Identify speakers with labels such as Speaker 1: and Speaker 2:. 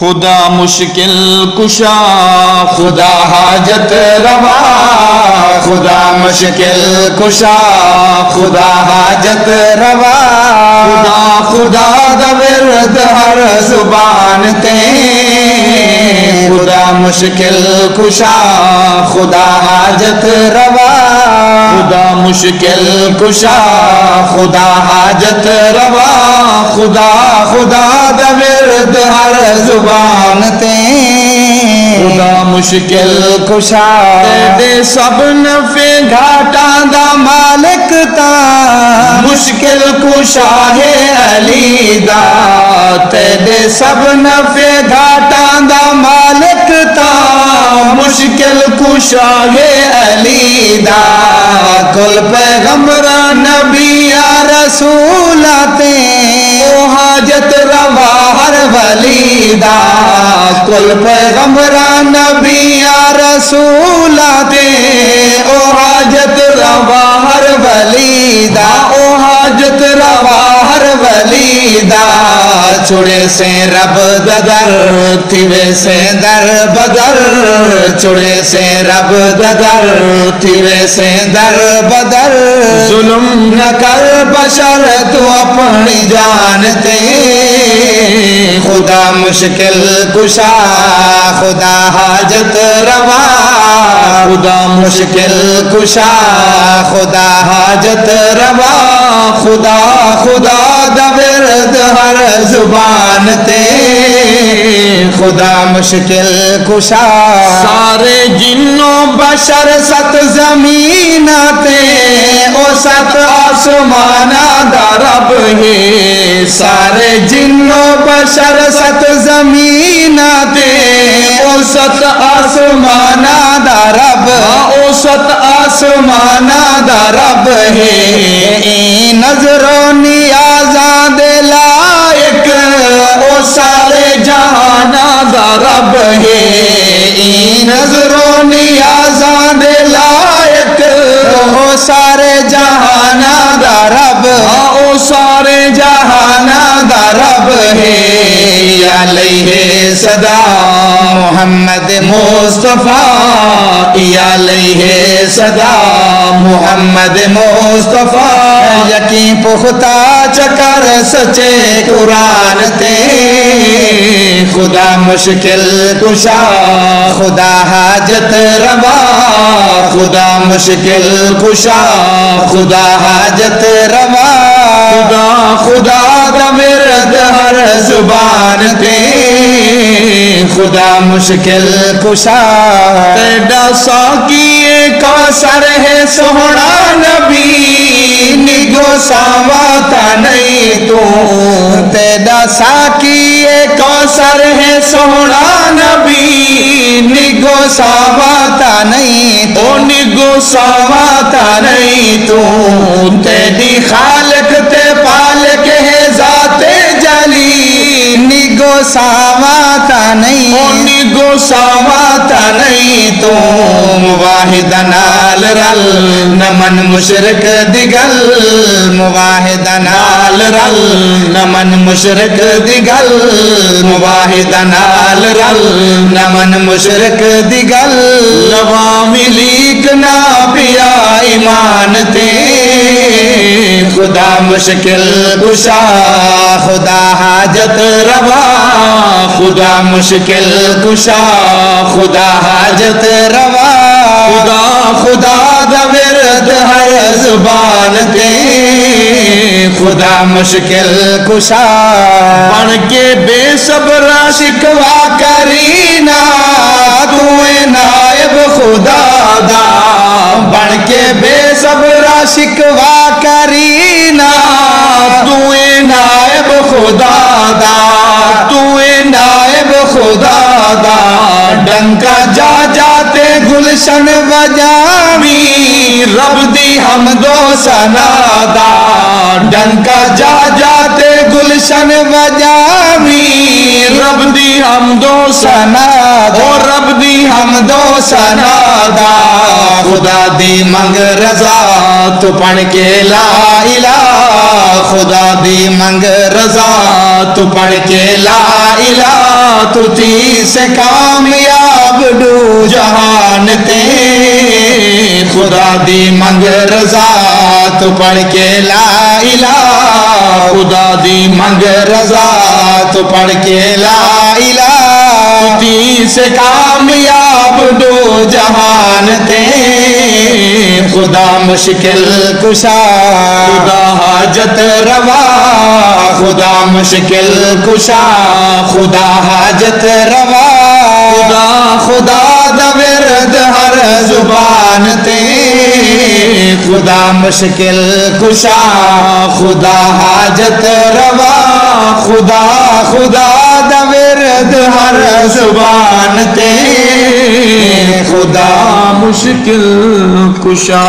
Speaker 1: خدا مشکل کشا خدا حاجت روا خدا مشکل کشا خدا حاجت روا خدا خدا دا ورد ہر زبان تے خدا مشکل کشا خدا حاجت روا خدا مشکل کشا خدا حاجت روا خدا خدا دا ورد ہر زبان تے خدا مشکل کشا دے سب نفع گھاٹاں دا مالک تا مشکل کشا ہے علی دا دے سب نفع گھاٹاں دا مالک تا مشکل کشا ہے علی دا کل پیغمبر نبی یا رسول تے او حاجت روا ہر ولی دا کل پیغمبر نبی یا رسول تے او حاجت روا ہر ولی دا او حاجت روا ہر ولی دا چھڑے سے رب ددر تھیوے سے در بدر چھڑے سے رب ددر تھیوے سے در بدر ظلم نہ کر بشر تو اپنی جانتے خدا مشکل کشا خدا حاجت روا خدا مشکل کشا خدا حاجت روا خدا خدا دا ورد ہر زبان تے خدا مشکل کشا سارے جنوں بشر ست زمین تے او ست آسمان دا رب ہے سارے جنوں بشر ست زمین تے او ست آسمان دا رب او ست آسمان دا رب ہے نظر و نیازاں دے لائق او سارے جہان دا رب ہے نظر و نیازاں دے لائق او سارے جہان دا رب او سارے جہان دا رب ہے علیہ صدا محمد مصطفیٰ علیہ صدا محمد مصطفیٰ یقین پختہ چکر سچے قرآن تے خدا مشکل کشا خدا حاجت روا خدا مشکل کشا خدا حاجت روا خدا خدا دا ورد ہر زبان تے خدا مشکل کشا تیڈا ساکی کوثر ہے سوہنا نبی نگو ساواتا نہیں تو تیڈا ساکی کوثر ہے سوہنا نبی نگو ساواتا نہیں تو نگو ساواتا نہیں تو تیڈی خالق تے پالک ہے ذات جلی نگو ساواتا نہیں نگو ساواتا نہیں تو مواحد نال رل نمن مشرک دگل مواحد نال رل نمن مشرک دگل مواحد نال رل نمن مشرک دگل لوامی لیک نا پیا ایمان تے خدا مشکل کشا خدا حاجت روا خدا مشکل کشا خدا حاجت روا خدا خدا دا ورد ہر زبان تے خدا مشکل کشا بن کے بے صبر شکوا کرینا توے نائب خدا دا بن کے بے صبر شکوا کرینا توے نائب خدا دا توے نائب خدا دا ڈنکا جا جاتے گلشن وجامی رب دی حمد و ثنا دا ڈنکا جا جاتے گلشن وجامی رب دی حمد و ثنا دا او رب دی حمد و ثنا دا خدا دی منگ رضا تو پڑھ کے لا الہ خدا دی منگ رضا تو پڑھ کے لا الہ تو تی سے کامیاب دو جہان تے خدا دی منگ رضا تو پڑھ کے لا الہ خدا دی منگ رضا تو پڑھ کے لا الہ تی سے کامیاب دو جہان تے خدا مشکل کشا خدا حاجت روا خدا مشکل کشا خدا حاجت روا خدا خدا دا ورد ہر زبان تے خدا مشکل کشا خدا حاجت روا خدا خدا دا ورد ہر زبان تے خدا مشکل کشا